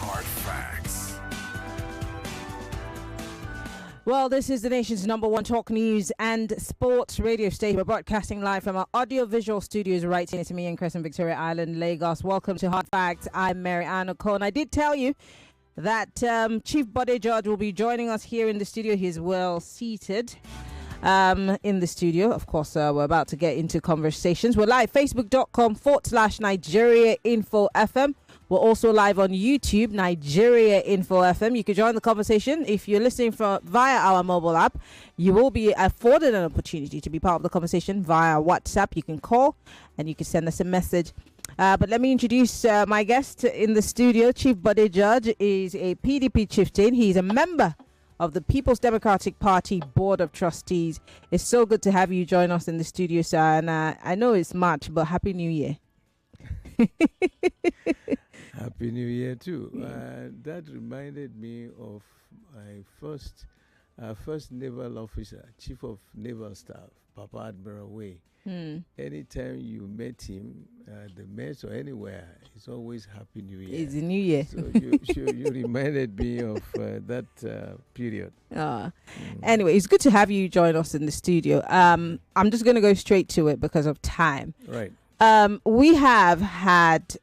Hard Facts. Well, this is the nation's #1 talk news and sports radio station. We're broadcasting live from our audio-visual studios right here to me in Crescent, Victoria Island, Lagos. Welcome to Hard Facts. I'm Maryann Okon. I did tell you that Chief Bode George will be joining us here in the studio. He's well seated in the studio. Of course, we're about to get into conversations. We're live, facebook.com/Nigeria Info FM. We're also live on YouTube, Nigeria Info FM. You can join the conversation. If you're listening via our mobile app, you will be afforded an opportunity to be part of the conversation via WhatsApp. You can call and you can send us a message. But let me introduce my guest in the studio. Chief Bode George is a PDP chieftain. He's a member of the People's Democratic Party Board of Trustees. It's so good to have you join us in the studio, sir. And I know it's March, but Happy New Year. Happy New Year too. That reminded me of my first naval officer, Chief of Naval Staff, Papa Admiral Way. Anytime you met him, the mess or anywhere, it's always Happy New Year. It's a New Year. So you reminded me of that period. Anyway, it's good to have you join us in the studio. I'm just going to go straight to it because of time. Right. We have had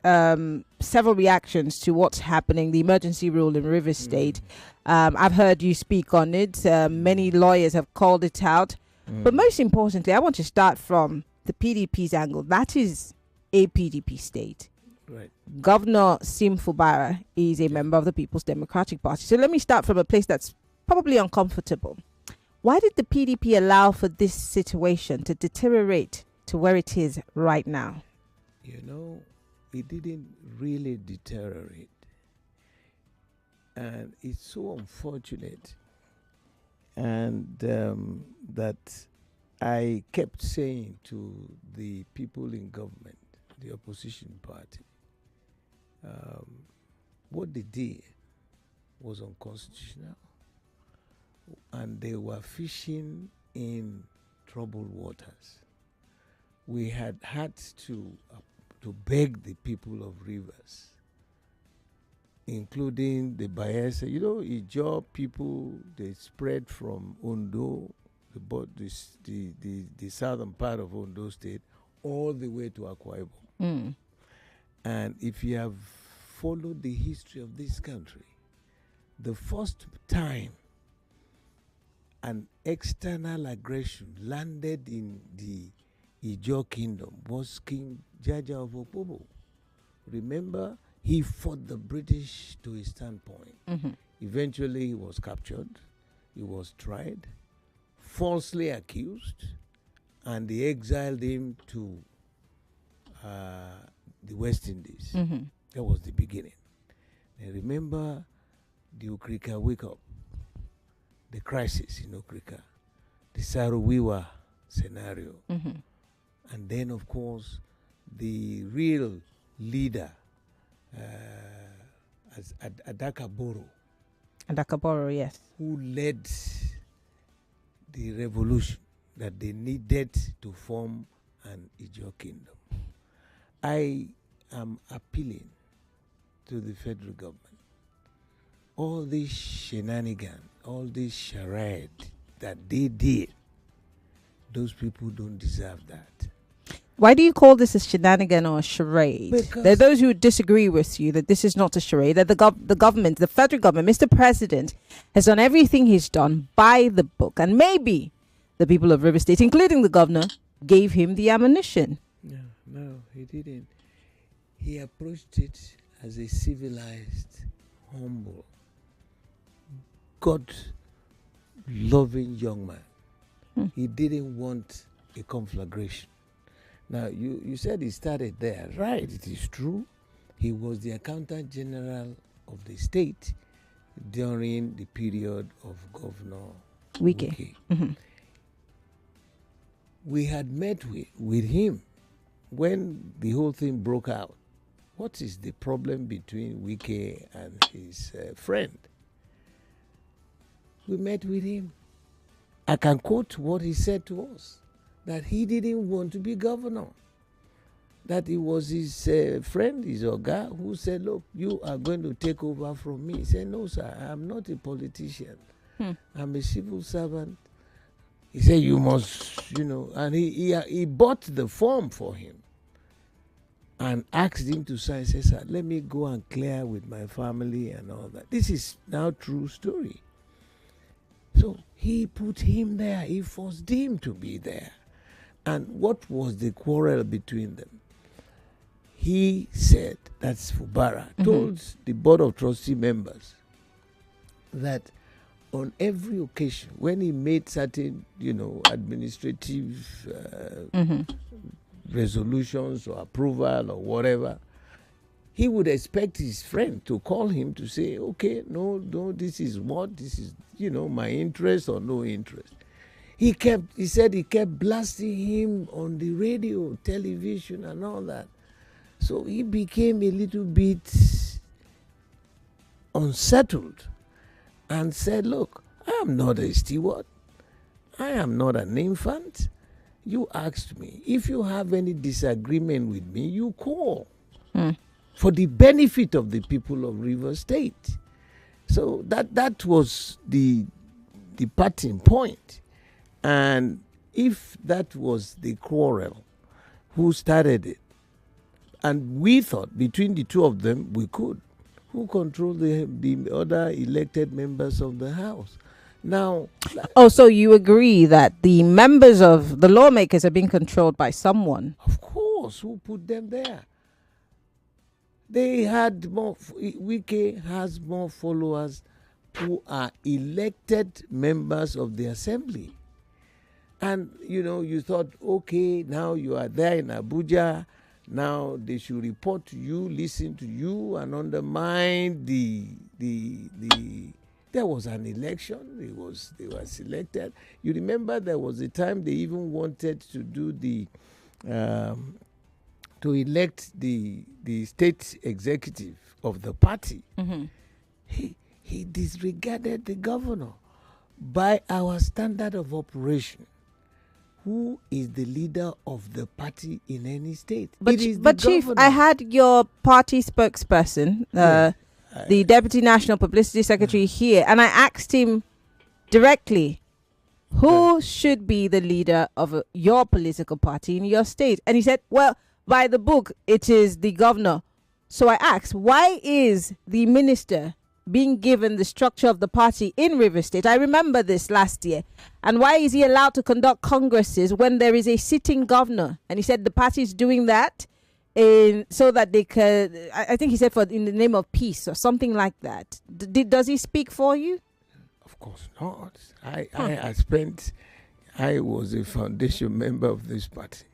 several reactions to what's happening, the emergency rule in Rivers State. I've heard you speak on it. Many lawyers have called it out. But most importantly, I want to start from the PDP's angle. That is a PDP state. Right. Governor Sim Fubara is a member of the People's Democratic Party. So let me start from a place that's probably uncomfortable. Why did the PDP allow for this situation to deteriorate to where it is right now? You know, it didn't really deteriorate. And it's so unfortunate. And that I kept saying to the people in government, the opposition party, what they did was unconstitutional. And they were fishing in troubled waters. We had to beg the people of Rivers, including the Bayelsa. You know, Ijaw people, they spread from Ondo, the southern part of Ondo State, all the way to Akwa Ibom. And if you have followed the history of this country, the first time an external aggression landed in the Ijaw kingdom was King Jaja of Opobo. Remember, he fought the British to his standpoint. Eventually, he was captured. He was tried, falsely accused, and they exiled him to the West Indies. That was the beginning. And remember the Okrika wake-up, the crisis in Okrika, the Saruwiwa scenario. And then, of course, the real leader, as Adakaboro. Adakaboro, yes. Who led the revolution that they needed to form an Ijaw kingdom. I am appealing to the federal government. All this shenanigan, all this charade that they did, those people don't deserve that. Why do you call this a shenanigan or a charade? Because there are those who disagree with you that this is not a charade, that the government, the federal government, Mr. President, has done everything he's done by the book. And maybe the people of River State, including the governor, gave him the ammunition. No, he didn't. He approached it as a civilized, humble, God-loving young man. He didn't want a conflagration. Now, you said he started there. Right, it is true. He was the Accountant General of the state during the period of Governor Wike. We had met with him when the whole thing broke out. What is the problem between Wike and his friend? We met with him. I can quote what he said to us, that he didn't want to be governor. that it was his friend, his Oga, who said, look, you are going to take over from me. He said, no, sir, I'm not a politician. I'm a civil servant. He said, you must, and he bought the form for him and asked him to sign. He said, sir, let me go and clear with my family and all that. This is now true story. So he put him there. He forced him to be there. And what was the quarrel between them? He said, that's Fubara, told the Board of Trustee members that on every occasion, when he made certain, administrative resolutions or approval or whatever, he would expect his friend to call him to say, okay, no, this is my interest or no interest. He said he kept blasting him on the radio, television and all that. So he became a little bit unsettled and said, look, I am not a steward. I am not an infant. You asked me. If you have any disagreement with me, you call. For the benefit of the people of Rivers State. So that was the parting point. And if that was the quarrel, who started it? And we thought between the two of them, we could. Who controlled the other elected members of the House? Now... so you agree that the members of the lawmakers are being controlled by someone? Of course. Who put them there? They had more... Wike has more followers who are elected members of the assembly. And, you thought, okay, now you are there in Abuja. Now they should report to you, listen to you, and undermine there was an election. They were selected. You remember there was a time they even wanted to do to elect the state executive of the party. He disregarded the governor. By our standard of operation, who is the leader of the party in any state? But Chief, I had your party spokesperson, the Deputy National Publicity Secretary here, and I asked him directly, who should be the leader of your political party in your state? And he said, well, by the book, it is the governor. So I asked, why is the minister being given the structure of the party in Rivers State? I remember this last year. And why is he allowed to conduct congresses when there is a sitting governor? And he said the party is doing that so that they could, I think he said, in the name of peace or something like that. Does he speak for you? Of course not. I was a foundation member of this party.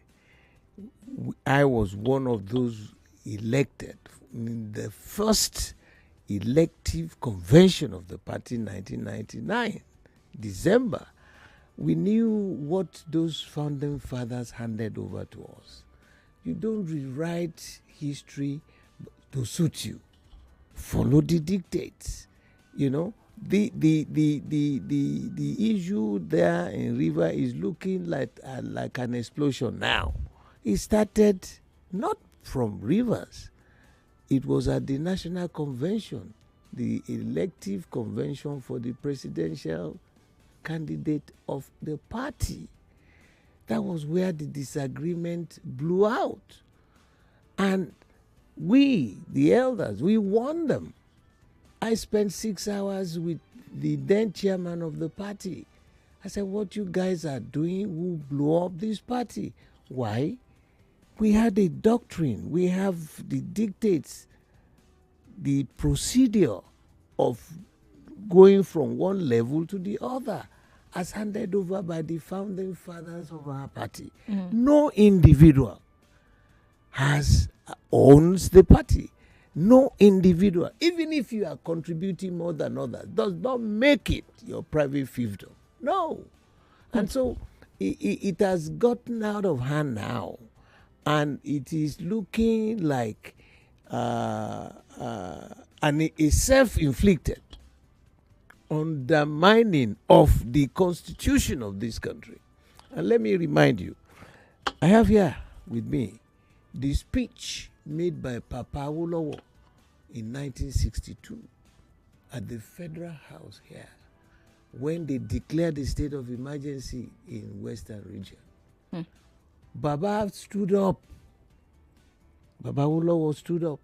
I was one of those elected in the first elective convention of the party in 1999, December. We knew what those founding fathers handed over to us. You don't rewrite history to suit you. Follow the dictates. The issue there in River is looking like an explosion now. It started not from Rivers. It was at the National Convention, the elective convention for the presidential candidate of the party. That was where the disagreement blew out. And we, the elders, we won them. I spent 6 hours with the then chairman of the party. I said, what you guys are doing will blow up this party. Why? We had a doctrine. We have the dictates, the procedure of going from one level to the other as handed over by the founding fathers of our party. No individual owns the party. No individual, even if you are contributing more than others, does not make it your private fiefdom. No. And so it has gotten out of hand now. And it is looking like a self-inflicted undermining of the constitution of this country. And let me remind you, I have here with me the speech made by Papa Awolowo in 1962 at the Federal House here, when they declared the state of emergency in Western region. Baba stood up. Baba Awolowo stood up,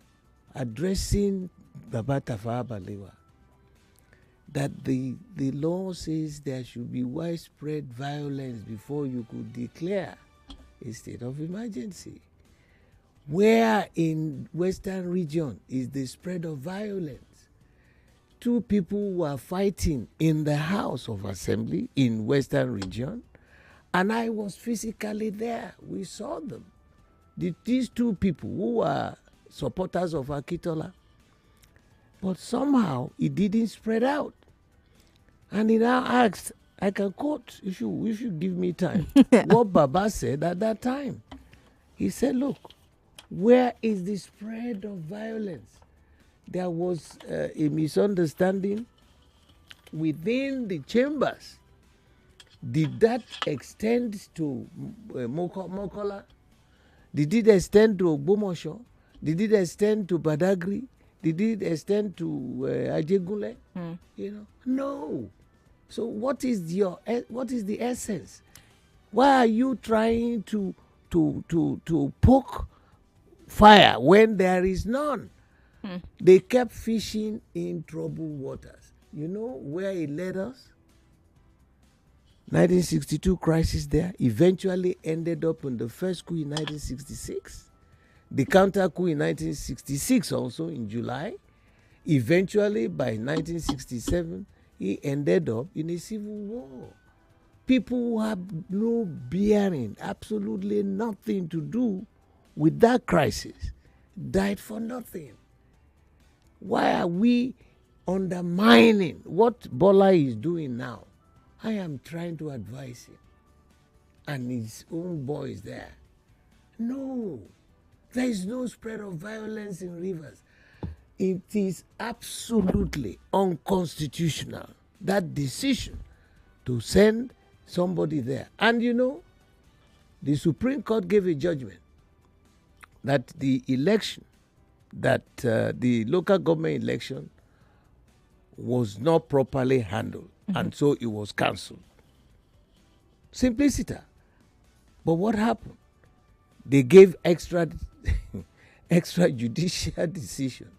addressing Baba Tafawa Balewa, that the law says there should be widespread violence before you could declare a state of emergency. Where in Western region is the spread of violence? Two people were fighting in the House of Assembly in Western region, and I was physically there. We saw them. These two people who were supporters of Akitola, but somehow it didn't spread out. And he now asked, I can quote, if you give me time, what Baba said at that time. He said, look, where is the spread of violence? There was a misunderstanding within the chambers. Did that extend to Mokola? Did it extend to Ogbomosho? Did it extend to Badagry? Did it extend to Ajegule? No. So what is the essence? Why are you trying to poke fire when there is none? They kept fishing in troubled waters. You know where it led us? 1962 crisis there eventually ended up in the first coup in 1966. The counter coup in 1966 also in July. Eventually by 1967, he ended up in a civil war. People who have no bearing, absolutely nothing to do with that crisis, died for nothing. Why are we undermining what Bola is doing now? I am trying to advise him. And his own boys there. No. There is no spread of violence in rivers. It is absolutely unconstitutional, that decision to send somebody there. And you know, the Supreme Court gave a judgment that the election, that the local government election was not properly handled, and so it was cancelled. Simplicity. But what happened? They gave extrajudicial decision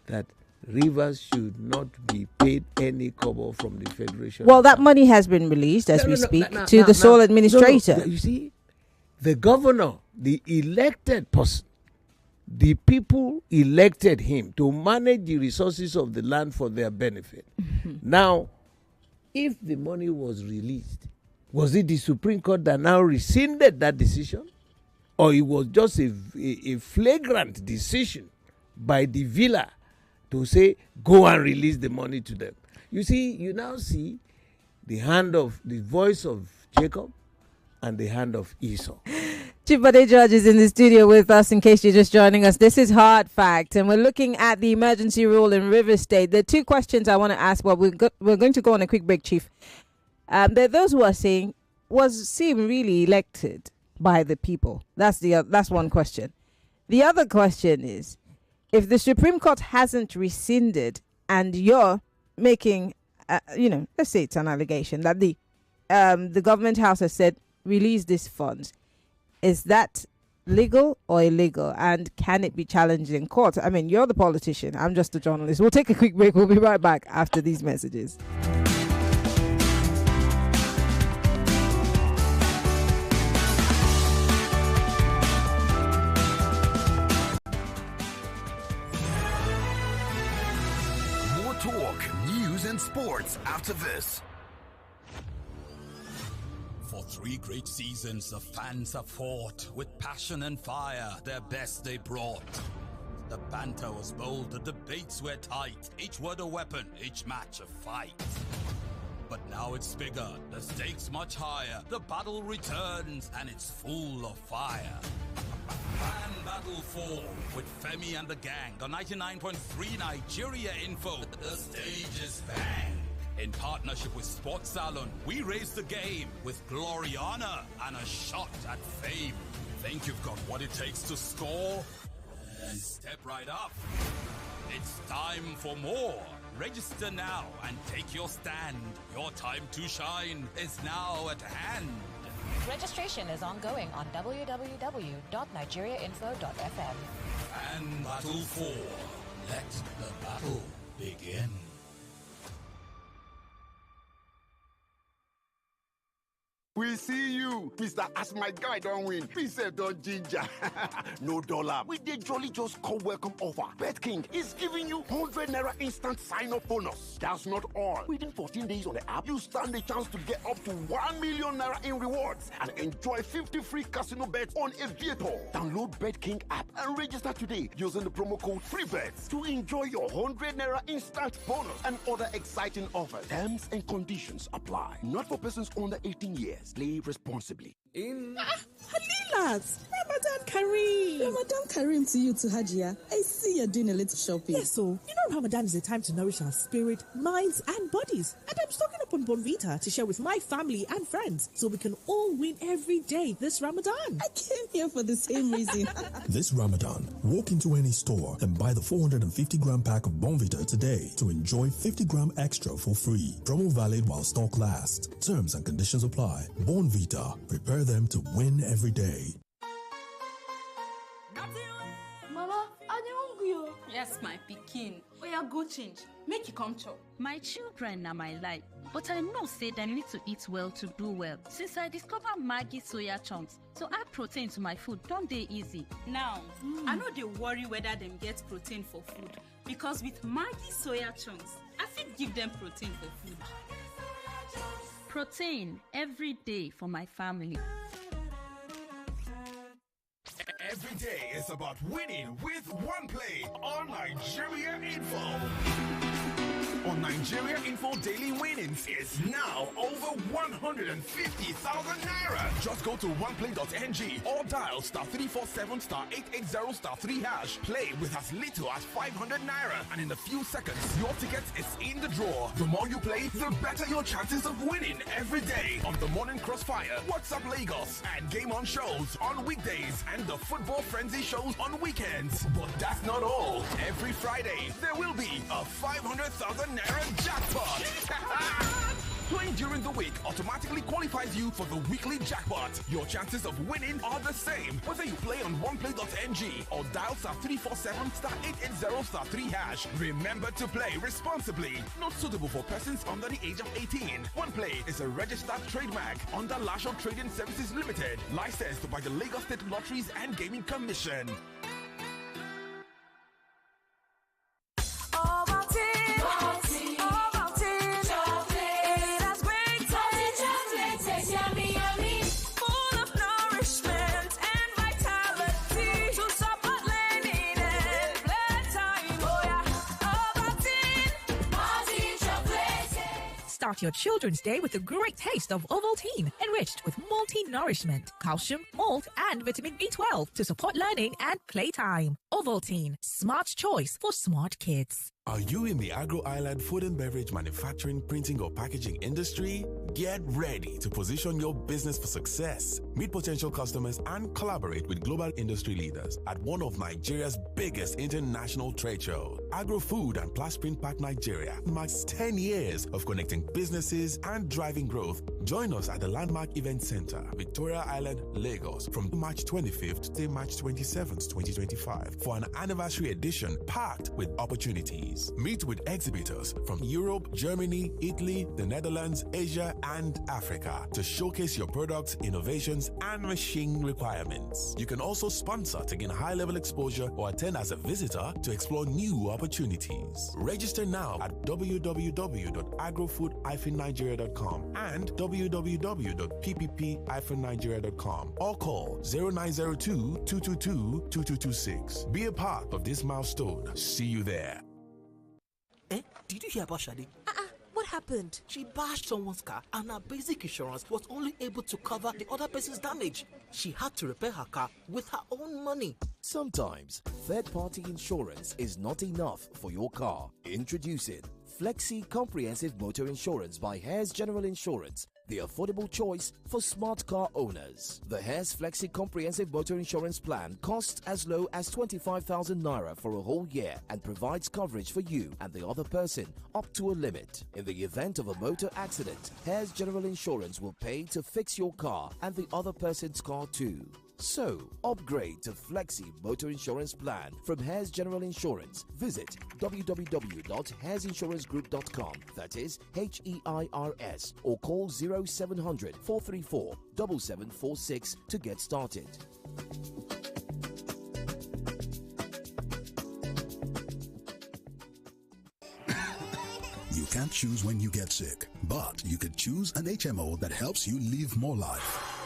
that Rivers should not be paid any kobo from the Federation. Well, that money has been released as we speak to the sole administrator. No, you see, the governor, the elected person, the people elected him to manage the resources of the land for their benefit. Now, if the money was released, was it the Supreme Court that now rescinded that decision? Or it was just a flagrant decision by the villa to say, go and release the money to them? You see, you now see the voice of Jacob and the hand of Esau. Chief Bode George is in the studio with us in case you're just joining us. This is Hard Fact, and we're looking at the emergency rule in Rivers State. There are two questions I want to ask, but we're going to go on a quick break, Chief. There are those who are saying, was Sim really elected by the people? That's one question. The other question is, if the Supreme Court hasn't rescinded and you're making, let's say it's an allegation that the government house has said, release these funds, is that legal or illegal? And can it be challenged in court? I mean, you're the politician. I'm just a journalist. We'll take a quick break. We'll be right back after these messages. More talk, news and sports after this. For 3 great seasons, the fans have fought with passion and fire, their best they brought. The banter was bold, the debates were tight, each word a weapon, each match a fight. But now it's bigger, the stakes much higher, the battle returns and it's full of fire. Fan Battle 4 with Femi and the gang, the 99.3 Nigeria info, the stage is bang. In partnership with Sports Salon, we raise the game with glory, honor, and a shot at fame. Think you've got what it takes to score? Then step right up. It's time for more. Register now and take your stand. Your time to shine is now at hand. Registration is ongoing on www.nigeriainfo.fm. And Battle 4. Let the battle begin. We see you, Mr. As my guy don't win. Please say don't ginger. No dollar. We did jolly just call welcome offer. BetKing is giving you 100 naira instant sign-up bonus. That's not all. Within 14 days on the app, you stand a chance to get up to 1 million naira in rewards and enjoy 50 free casino bets on Aviator. Download BetKing app and register today using the promo code FreeBets to enjoy your 100 naira instant bonus and other exciting offers. Terms and conditions apply. Not for persons under 18 years. Play responsibly. Halilas, Ramadan Kareem. Ramadan Kareem to you too, Hajia. I see you're doing a little shopping. Yes, so you know Ramadan is a time to nourish our spirit, minds, and bodies. And I'm stocking up on Bonvita to share with my family and friends so we can all win every day this Ramadan. I came here for the same reason. This Ramadan, walk into any store and buy the 450-gram pack of Bonvita today to enjoy 50 gram extra for free. Promo valid while stock lasts. Terms and conditions apply. Bonvita. Prepare them to win every day. Mama, are you hungry? Yes, my pikin. Oya, go change. Make you come chop. My children are my life, but I know say they need to eat well to do well. Since I discovered Maggi soya chunks, so add protein to my food, don't they easy? Now, I know they worry whether them get protein for food, because with Maggi soya chunks, I fit give them protein for food. Protein every day for my family. Every day is about winning with one play on Nigeria Info. On Nigeria Info, daily winnings is now over 150,000 naira. Just go to oneplay.ng or dial *347 *880 *3 hash. Play with as little as 500 naira, and in a few seconds, your ticket is in the draw. The more you play, the better your chances of winning every day on the Morning Crossfire, WhatsApp Lagos, and Game On shows on weekdays, and the Football Frenzy shows on weekends. But that's not all. Every Friday, there will be a 500,000 naira jackpot. Playing during the week automatically qualifies you for the weekly jackpot. Your chances of winning are the same, whether you play on oneplay.ng or dial *347 *880 *3 hash. Remember to play responsibly. Not suitable for persons under the age of 18. OnePlay is a registered trademark under Lasho Trading Services Limited, licensed by the Lagos State Lotteries and Gaming Commission. Start your children's day with a great taste of Ovaltine, enriched with multi-nourishment, calcium, malt, and vitamin B12 to support learning and playtime. Ovaltine, smart choice for smart kids. Are you in the agro-island food and beverage manufacturing, printing, or packaging industry? Get ready to position your business for success. Meet potential customers and collaborate with global industry leaders at one of Nigeria's biggest international trade shows. Agro-Food and Plasprint Pack Nigeria marks 10 years of connecting businesses and driving growth. Join us at the Landmark Event Center, Victoria Island, Lagos, from March 25th to March 27th, 2025, for an anniversary edition packed with opportunities. Meet with exhibitors from Europe, Germany, Italy, the Netherlands, Asia, and Africa to showcase your products, innovations, and machine requirements. You can also sponsor to gain high-level exposure or attend as a visitor to explore new opportunities. Register now at www.agrofood-nigeria.com and www.ppp-nigeria.com or call 0902-222-2226. Be a part of this milestone. See you there. Did you hear about Shadi? What happened? She bashed someone's car and her basic insurance was only able to cover the other person's damage. She had to repair her car with her own money. Sometimes, third-party insurance is not enough for your car. Introducing Flexi Comprehensive Motor Insurance by Hares General Insurance. the affordable choice for smart car owners. The Hares Flexi Comprehensive Motor Insurance Plan costs as low as 25,000 naira for a whole year and provides coverage for you and the other person up to a limit. In the event of a motor accident, Hares General Insurance will pay to fix your car and the other person's car too. So, upgrade to Flexi Motor Insurance Plan from Hares General Insurance. Visit www.hairsinsurancegroup.com, that is HEIRS, or call 0700 434 7746 to get started. You can't choose when you get sick, but you could choose an HMO that helps you live more life.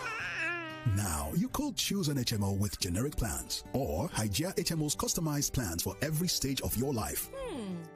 Now, you could choose an HMO with generic plans or Hygia HMO's customized plans for every stage of your life.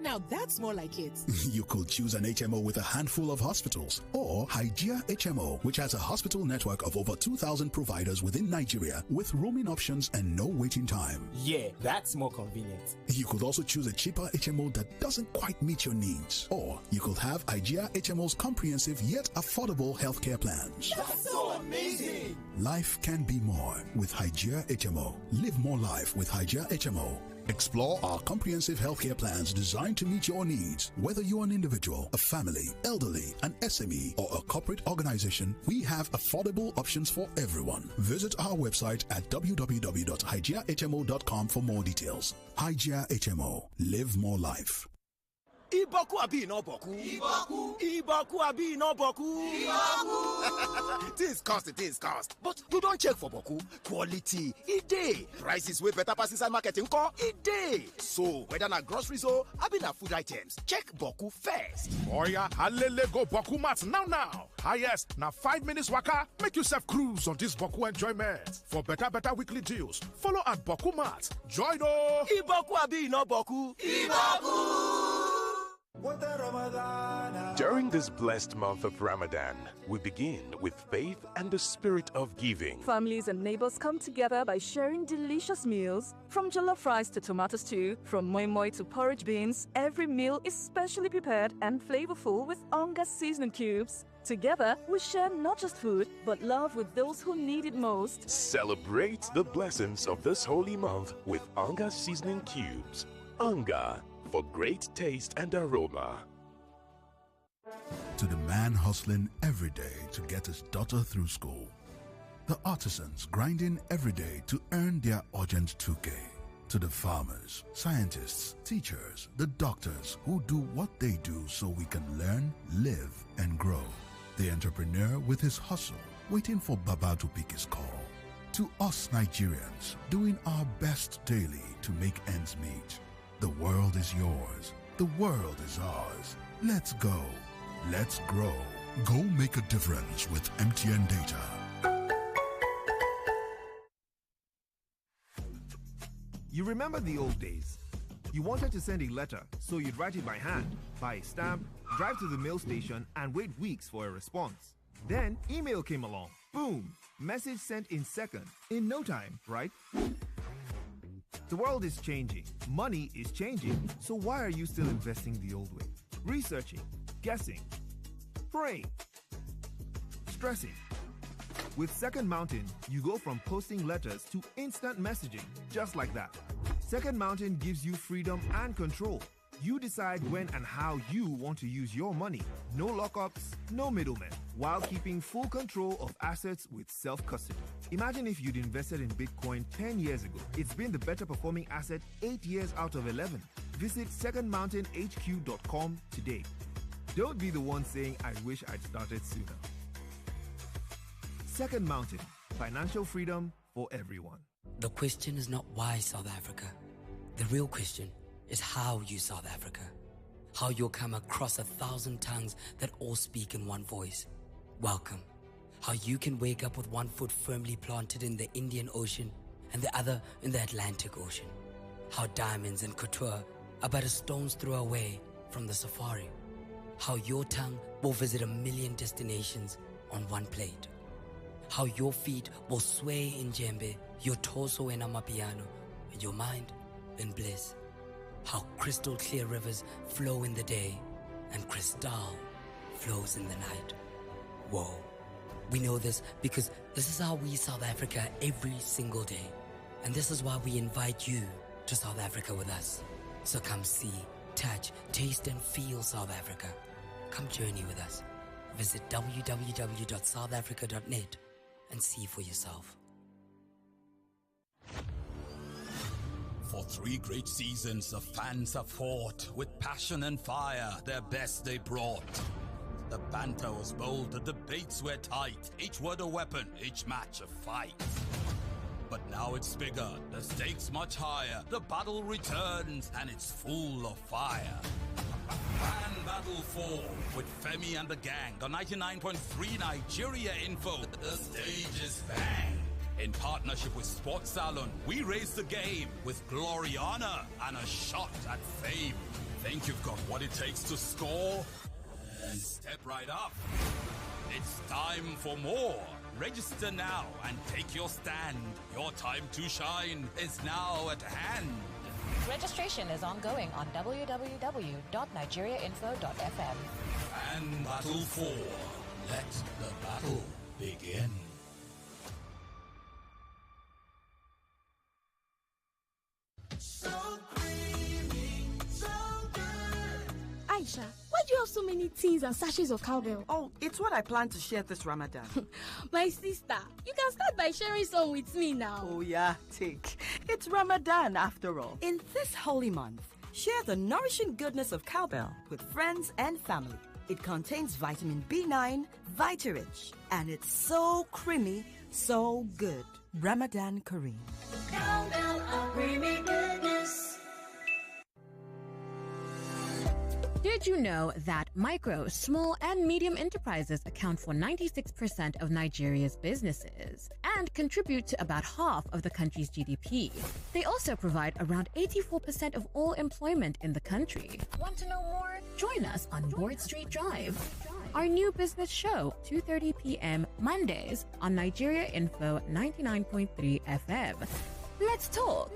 Now that's more like it. You could choose an HMO with a handful of hospitals or Hygia HMO, which has a hospital network of over 2,000 providers within Nigeria with roaming options and no waiting time. Yeah, that's more convenient. You could also choose a cheaper HMO that doesn't quite meet your needs. Or you could have Hygia HMO's comprehensive yet affordable healthcare plans. That's so amazing! Life can be more with Hygia HMO. Live more life with Hygia HMO. Explore our comprehensive healthcare plans designed to meet your needs. Whether you're an individual, a family, elderly, an SME, or a corporate organization, we have affordable options for everyone. Visit our website at www.hygiahmo.com for more details. Hygia HMO. Live more life. Iboku abi no boku. Iboku abi no boku. Things cost. But you don't check for boku. Quality, it day. Prices way better pass inside market nko, it day. So, whether na groceries or abi na food items, check boku first. Oya, halele go boku mats now. Highest, na 5 minutes waka. Make yourself cruise on this boku enjoyment. For better weekly deals, follow at boku mats. Join o. Iboku abi no boku. Iboku. During this blessed month of Ramadan, we begin with faith and the spirit of giving. Families and neighbors come together by sharing delicious meals. From jollof rice to tomato stew, from moi moi to porridge beans, every meal is specially prepared and flavorful with Onga seasoning cubes. Together, we share not just food, but love with those who need it most. Celebrate the blessings of this holy month with Onga seasoning cubes. Onga, for great taste and aroma. To the man hustling every day to get his daughter through school. The artisans grinding every day to earn their urgent 2K. To the farmers, scientists, teachers, the doctors who do what they do so we can learn, live, and grow. The entrepreneur with his hustle, waiting for Baba to pick his call. To us Nigerians, doing our best daily to make ends meet. The world is yours. The world is ours. Let's go. Let's grow. Go make a difference with MTN data. You remember the old days? You wanted to send a letter, so you'd write it by hand, buy a stamp, drive to the mail station, and wait weeks for a response. Then email came along. Boom! Message sent in seconds. In no time, right? The world is changing. Money is changing. So why are you still investing the old way? Researching, guessing, praying, stressing. With Second Mountain, you go from posting letters to instant messaging, just like that. Second Mountain gives you freedom and control. You decide when and how you want to use your money. No lockups, no middlemen, while keeping full control of assets with self-custody. Imagine if you'd invested in Bitcoin 10 years ago. It's been the better performing asset 8 years out of 11. Visit secondmountainhq.com today. Don't be the one saying, I wish I'd started sooner. Second Mountain, financial freedom for everyone. The question is not why South Africa. The real question is how you South Africa. How you'll come across 1,000 tongues that all speak in one voice. Welcome. How you can wake up with one foot firmly planted in the Indian Ocean and the other in the Atlantic Ocean. How diamonds and couture are but a stone's throw away from the safari. How your tongue will visit 1 million destinations on one plate. How your feet will sway in djembe, your torso in amapiano, and your mind in bliss. How crystal clear rivers flow in the day and crystal flows in the night. Whoa. We know this because this is how we South Africa every single day. And this is why we invite you to South Africa with us. So come see, touch, taste and feel South Africa. Come journey with us. Visit www.southafrica.net and see for yourself. For 3 great seasons, the fans have fought with passion and fire, their best they brought. The banter was bold, the debates were tight, each word a weapon, each match a fight. But now it's bigger, the stakes much higher, the battle returns and it's full of fire. Fan Battle 4 with Femi and the gang on 99.3 Nigeria Info. The stage is bang. In partnership with Sports Salon, we raise the game with glory, honor, and a shot at fame. Think you've got what it takes to score? Then step right up. It's time for more. Register now and take your stand. Your time to shine is now at hand. Registration is ongoing on www.nigeriainfo.fm. And Battle 4. Let the battle begin. So creamy, so good. Aisha, why do you have so many tins and sachets of cowbell? Oh, it's what I plan to share this Ramadan. My sister, you can start by sharing some with me now. Oh yeah, take. It's Ramadan after all. In this holy month, share the nourishing goodness of cowbell with friends and family. It contains vitamin B9, Vitarich, and it's so creamy, so good. Ramadan Kareem. Cowbell of creamy goodness. Did you know that micro, small, and medium enterprises account for 96% of Nigeria's businesses and contribute to about half of the country's GDP? They also provide around 84% of all employment in the country. Want to know more? Join us on Board Street Drive, our new business show, 2:30 p.m. Mondays on Nigeria Info 99.3 FM. Let's talk.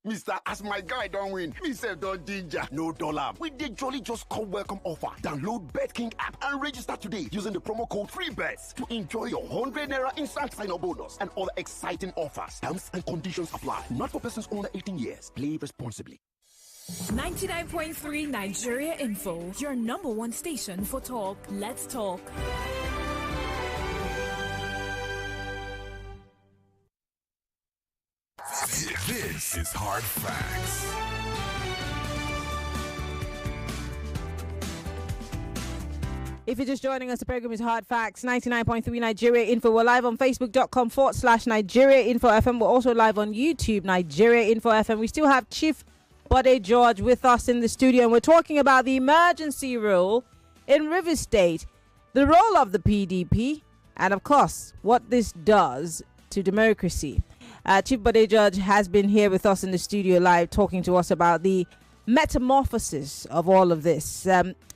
Mr. As my guy don't win, me say don't ginger. No dollar. With the Jolly Just Come Welcome offer. Download BetKing app and register today using the promo code FREEBETS to enjoy your 100 Naira instant sign-up bonus and other exciting offers. Terms and conditions apply. Not for persons under 18 years. Play responsibly. 99.3 Nigeria Info, your number one station for talk. Let's talk. This is Hard Facts. If you're just joining us, the program is Hard Facts, 99.3 Nigeria Info. We're live on Facebook.com/Nigeria Info FM. We're also live on YouTube, Nigeria Info FM. We still have Chief Bode George with us in the studio, and we're talking about the emergency rule in Rivers State, the role of the PDP, and of course, what this does to democracy. Chief Bode George has been here with us in the studio live talking to us about the metamorphosis of all of this.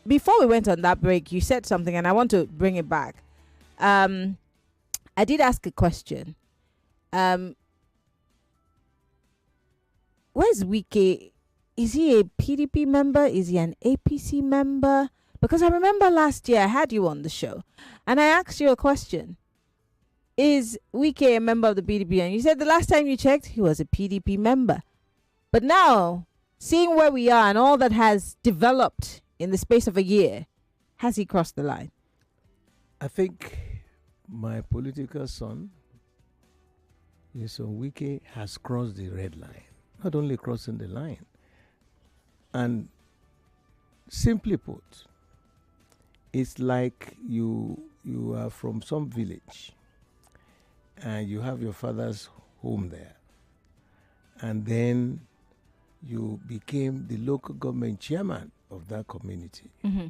Before we went on that break, you said something and I want to bring it back. I did ask a question. Where's Wike? Is he a PDP member? Is he an APC member? Because I remember last year I had you on the show and I asked you a question. Is Wike a member of the PDP? And you said the last time you checked, he was a PDP member. But now, seeing where we are and all that has developed in the space of a year, has he crossed the line? I think my political son, Wike, has crossed the red line. Not only crossing the line. And simply put, it's like you are from some village and you have your father's home there. And then you became the local government chairman of that community. Mm-hmm.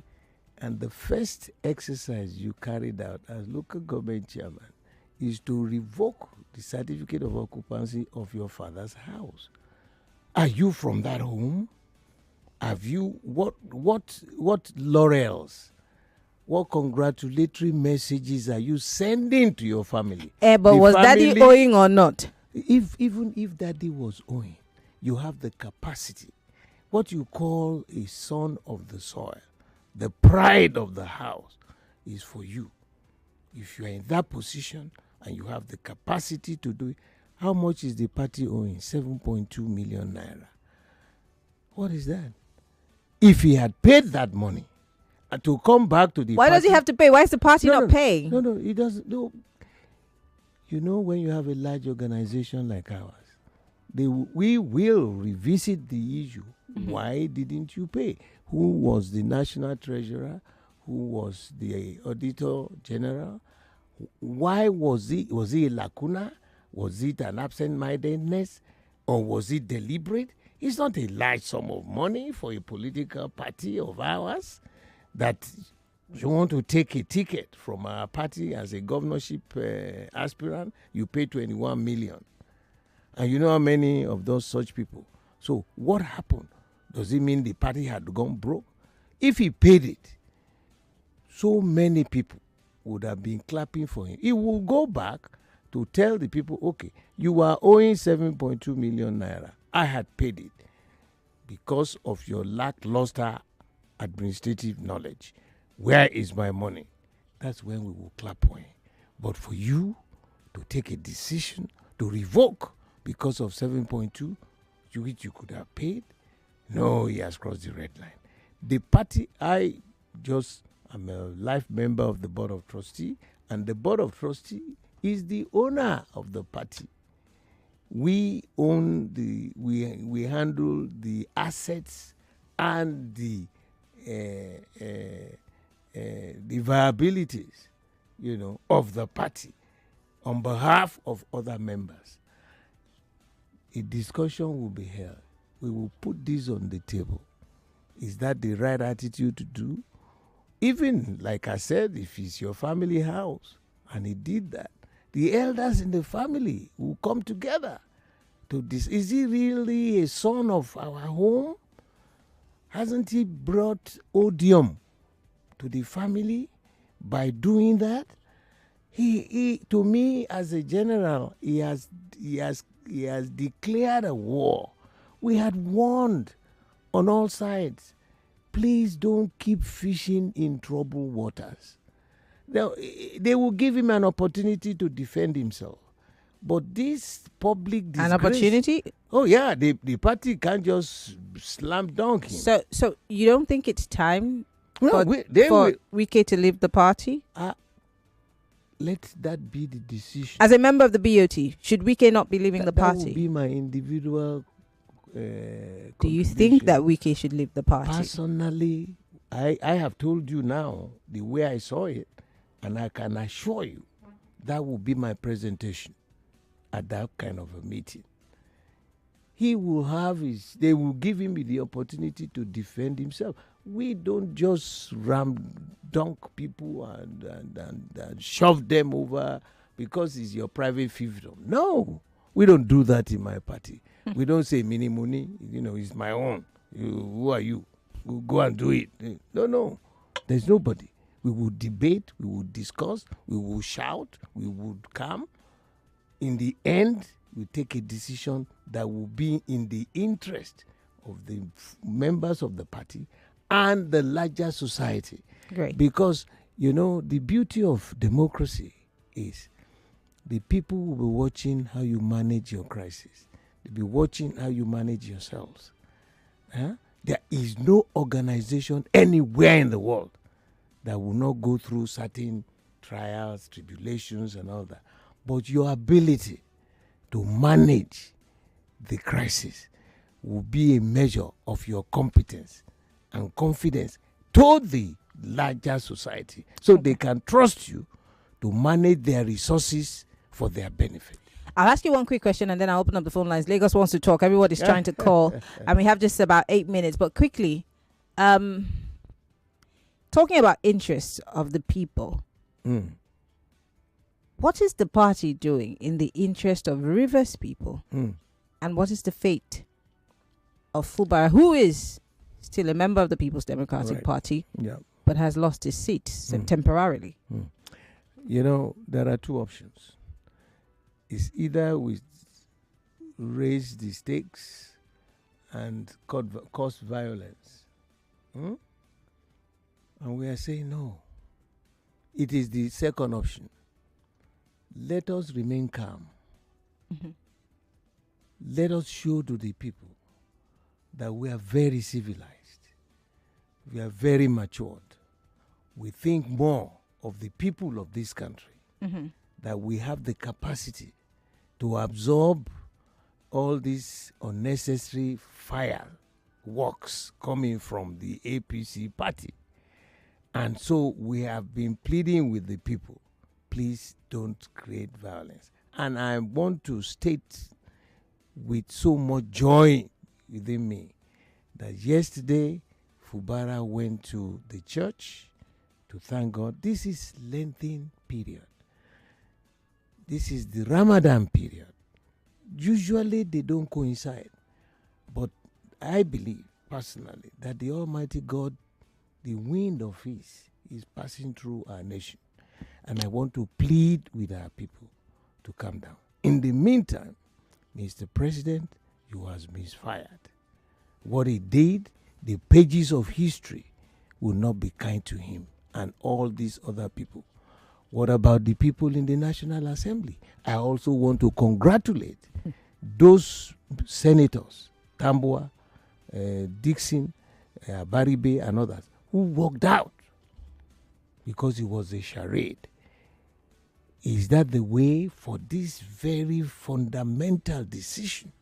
And the first exercise you carried out as local government chairman is to revoke the certificate of occupancy of your father's house. Are you from that home? Have you, what laurels, what congratulatory messages are you sending to your family? But was daddy owing or not? Even if daddy was owing, you have the capacity, what you call a son of the soil, the pride of the house. is for you. If you are in that position and you have the capacity to do it, how much is the party owing? 7.2 million naira. What is that? If he had paid that money to come back to the Why party, does he have to pay? Why is the party not paying? No, he doesn't. No. You know, when you have a large organization like ours, we will revisit the issue. Mm-hmm. Why didn't you pay? Who was the national treasurer? Who was the auditor general? Why was it? Was it a lacuna? Was it an absent-mindedness? Or was it deliberate? It's not a large sum of money for a political party of ours that you want to take a ticket from our party as a governorship aspirant. You pay 21 million. And you know how many of those such people? So what happened? Does it mean the party had gone broke? If he paid it, so many people would have been clapping for him. He will go back to tell the people, okay, you are owing 7.2 million naira. I had paid it because of your lackluster administrative knowledge. Where is my money? That's when we will clap for him. But for you to take a decision to revoke because of 7.2, which you could have paid, no, he has crossed the red line. The party, I'm a life member of the Board of Trustees, and the Board of Trustees is the owner of the party. We own we handle the assets and the viabilities, of the party on behalf of other members. A discussion will be held. We will put this on the table. Is that the right attitude to do? Even, like I said, if it's your family house and he did that, the elders in the family will come together to this. Is he really a son of our home? Hasn't he brought odium to the family by doing that? He to me, as a general, he has declared a war. We had warned on all sides. Please don't keep fishing in troubled waters. Now, they will give him an opportunity to defend himself. But this public disgrace... An opportunity? Oh, yeah. The party can't just slam dunk him. So you don't think it's time for Wike to leave the party? Let that be the decision. As a member of the BOT, should Wike not be leaving the party? That would be my individual Do you think that Wike should leave the party? Personally, I have told you now the way I saw it, and I can assure you that will be my presentation at that kind of a meeting. He will they will give him the opportunity to defend himself. We don't just dunk people and shove them over because it's your private fiefdom. No, we don't do that in my party. We don't say mini money, it's my own. Who are you? Go and do it. No, there's nobody. We will debate, we will discuss, we will shout, we would come. In the end, we take a decision that will be in the interest of the members of the party and the larger society. Great. Because, the beauty of democracy is the people will be watching how you manage your crisis. They'll be watching how you manage yourselves. There is no organization anywhere in the world that will not go through certain trials, tribulations, and all that. But your ability to manage the crisis will be a measure of your competence and confidence to the larger society, so they can trust you to manage their resources for their benefit. I'll ask you one quick question and then I'll open up the phone lines. Lagos wants to talk. Everybody's trying to call. And we have just about 8 minutes. But quickly, talking about interests of the people, what is the party doing in the interest of Rivers people? And what is the fate of Fubara, who is still a member of the People's Democratic Party, but has lost his seat temporarily? There are two options. It's either we raise the stakes and cause violence. And we are saying no. It is the second option. Let us remain calm. Mhm. Let us show to the people that we are very civilized. We are very matured. We think more of the people of this country. Mhm. That we have the capacity to absorb all these unnecessary fireworks coming from the APC party. And so we have been pleading with the people, please don't create violence. And I want to state with so much joy within me that yesterday Fubara went to the church to thank God. This is Lenten period. This is the Ramadan period. Usually they don't coincide. But I believe personally that the Almighty God, the wind of His, is passing through our nation. And I want to plead with our people to calm down. In the meantime, Mr. President, you has misfired. What he did, the pages of history will not be kind to him and all these other people. What about the people in the National Assembly? I also want to congratulate those senators, Tambua, Dixon, Baribe, and others, who walked out because it was a charade. Is that the way for this very fundamental decision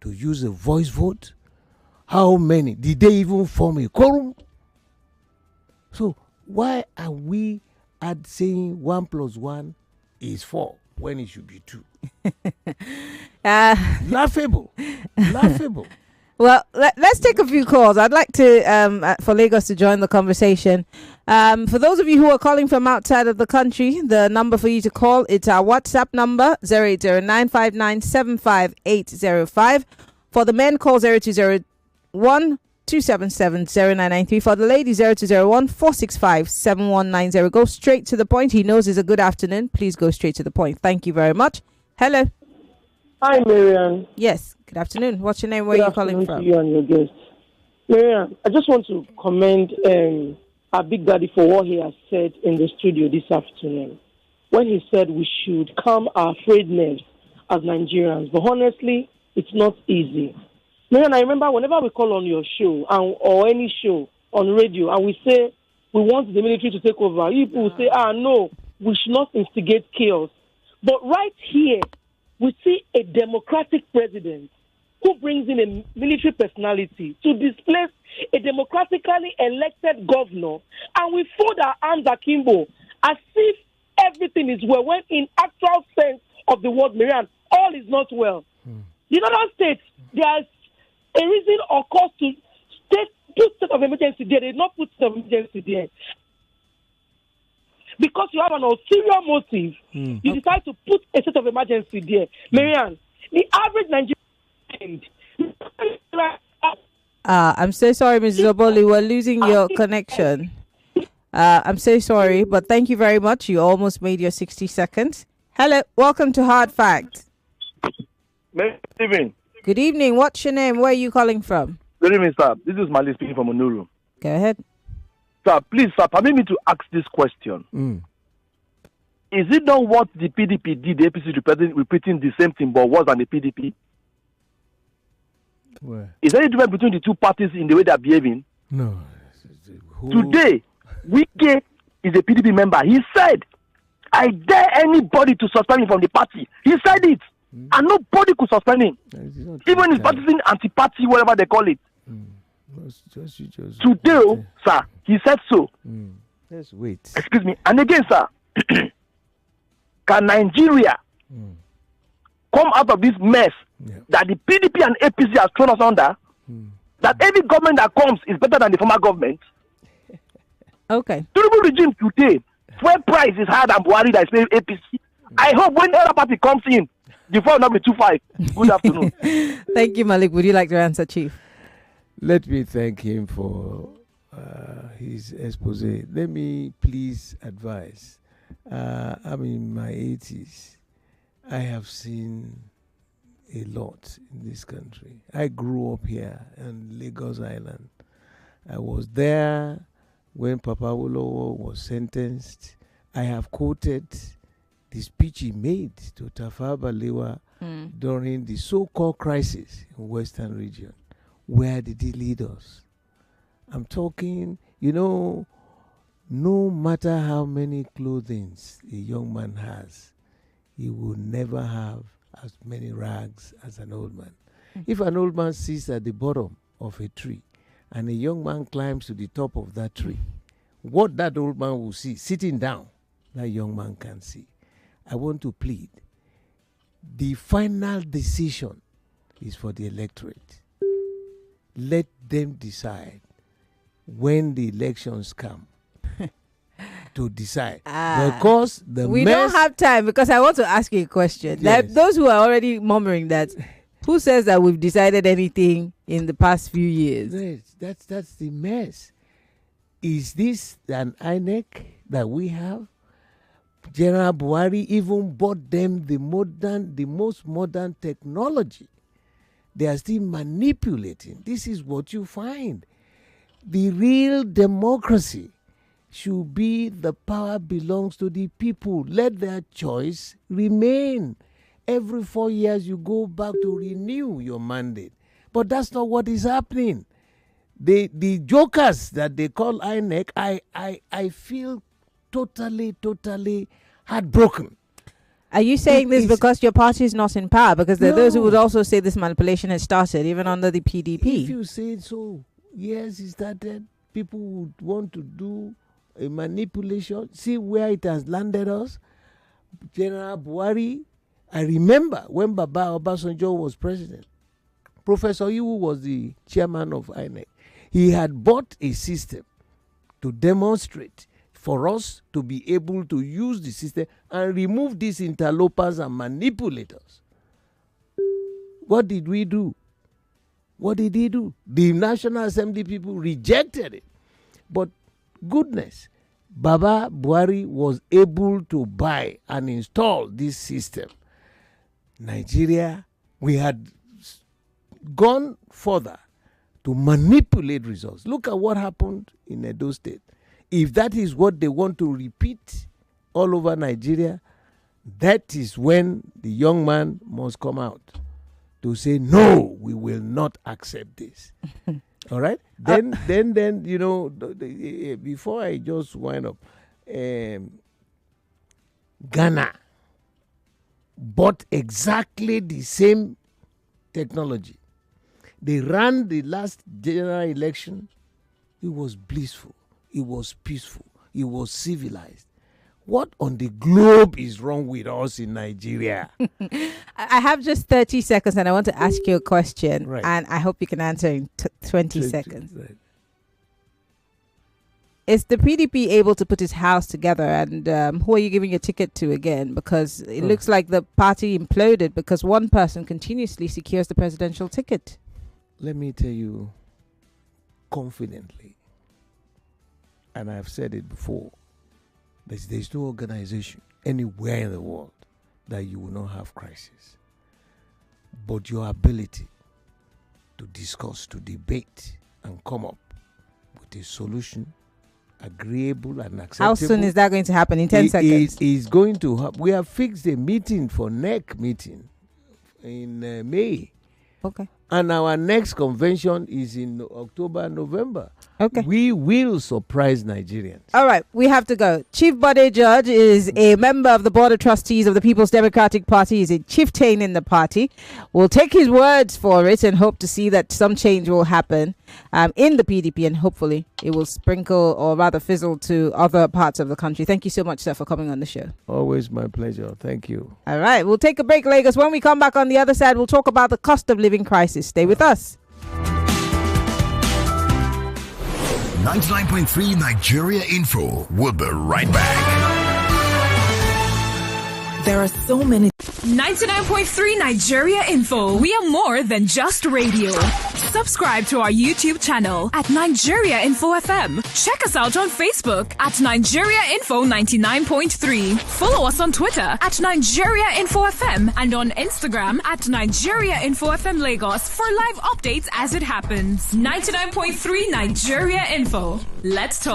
to use a voice vote? How many? Did they even form a quorum? So why are we saying 1 + 1 is 4 when it should be 2? Laughable. Laughable. Well, let's take a few calls. I'd like to for Lagos to join the conversation. For those of you who are calling from outside of the country, the number for you to call, it's our WhatsApp number, 08095975805. For the men, call 0201-277-0993. For the ladies, 0201-465-7190. Go straight to the point. He knows it's a good afternoon. Please go straight to the point. Thank you very much. Hello. Hi, Maryann. Yes, good afternoon. What's your name? Where are you calling from? To you and your guest. Maryann, I just want to commend our Big Daddy for what he has said in the studio this afternoon. When he said we should calm our frayed nerves as Nigerians. But honestly, it's not easy. Maryann, I remember whenever we call on your show or any show on radio and we say we want the military to take over, people will say, no, we should not instigate chaos. But right here, we see a democratic president who brings in a military personality to displace a democratically elected governor, and we fold our arms akimbo as if everything is well, when in actual sense of the word, Maryann, all is not well. In other states, there's a reason or cause to put state of emergency there. They did not put state of emergency there. Because you have an ulterior motive, you decide to put a state of emergency there. Maryann, the average Nigerian... I'm so sorry, Mrs. Oboli. We're losing your connection. I'm so sorry, but thank you very much. You almost made your 60 seconds. Hello. Welcome to Hard Fact. Good evening. Good evening. What's your name? Where are you calling from? Good evening, sir. This is Mali speaking from Onuru. Go ahead. Sir, please, sir, permit me to ask this question. Is it not what the PDP did, the APC repeating the same thing, but worse than the PDP? Where? Is there any difference between the two parties in the way they are behaving? No. Today, Wike is a PDP member. He said, I dare anybody to suspend me from the party. He said it. And nobody could suspend him. Even his party, anti-party, whatever they call it. Today, sir, he said so. Let's wait. Excuse me. And again, sir, can Nigeria come out of this mess that the PDP and APC has thrown us under? That every government that comes is better than the former government? Okay. Tinubu regime today, fuel price is higher than Buhari that is paying APC. I hope when the other party comes in, the fuel will not be 2.5. Good afternoon. Thank you, Malik. Would you like to answer, Chief? Let me thank him for his expose. Let me please advise. I'm in my 80s. I have seen a lot in this country. I grew up here on Lagos Island. I was there when Papa Awolowo was sentenced I have quoted the speech he made to Tafawa Balewa during the so-called crisis in Western region. Where did he lead us? I'm talking, no matter how many clothing a young man has, he will never have as many rags as an old man. If an old man sits at the bottom of a tree and a young man climbs to the top of that tree, what that old man will see sitting down, that young man can see. I want to plead. The final decision is for the electorate. Let them decide when the elections come to decide. Because we don't have time, because I want to ask you a question. Yes. Like those who are already murmuring that, who says that we've decided anything in the past few years? Yes, that's the mess. Is this an INEC that we have? General Buhari even bought them the most modern technology. They are still manipulating. This is what you find. The real democracy should be the power belongs to the people. Let their choice remain. Every 4 years you go back to renew your mandate. But that's not what is happening. The jokers that they call INEC, I feel totally heartbroken. Are you saying this because your party is not in power? Because there are those who would also say this manipulation has started, even under the PDP. If you say so, yes, it started. People would want to do a manipulation. See where it has landed us. General Buhari, I remember when Baba Obasanjo was president. Professor Iwu was the chairman of INEC. He had bought a system to demonstrate for us to be able to use the system and remove these interlopers and manipulators. What did we do? What did he do? The National Assembly people rejected it. But goodness, Baba Buhari was able to buy and install this system. Nigeria, we had gone further to manipulate results. Look at what happened in Edo State. If that is what they want to repeat all over Nigeria, that is when the young man must come out to say, no, we will not accept this. All right? Then, before I just wind up, Ghana bought exactly the same technology. They ran the last general election. It was blissful. It was peaceful. It was civilized. What on the globe is wrong with us in Nigeria? I have just 30 seconds and I want to ask you a question. Right. And I hope you can answer in 20 seconds. Right. Is the PDP able to put its house together? And who are you giving your ticket to again? Because it looks like the party imploded because one person continuously secures the presidential ticket. Let me tell you confidently, and I've said it before, there's no organization anywhere in the world that you will not have crisis. But your ability to discuss, to debate, and come up with a solution agreeable and acceptable. How soon is that going to happen? In 10 seconds? It's going to happen. We have fixed a meeting for NEC meeting in May. Okay. And our next convention is in October, November. Okay. We will surprise Nigerians. All right, we have to go. Chief Bode George is a member of the Board of Trustees of the People's Democratic Party. He's a chieftain in the party. We'll take his words for it and hope to see that some change will happen in the PDP, and hopefully it will sprinkle or rather fizzle to other parts of the country. Thank you so much, sir, for coming on the show. Always my pleasure. Thank you. All right, we'll take a break, Lagos. When we come back on the other side, we'll talk about the cost of living crisis. Stay with us. 99.3 Nigeria Info. We'll be right back. There are so many. 99.3 Nigeria Info. We are more than just radio. Subscribe to our YouTube channel at Nigeria Info FM. Check us out on Facebook at Nigeria Info 99.3. Follow us on Twitter at Nigeria Info FM and on Instagram at Nigeria Info FM Lagos for live updates as it happens. 99.3 Nigeria Info. Let's talk.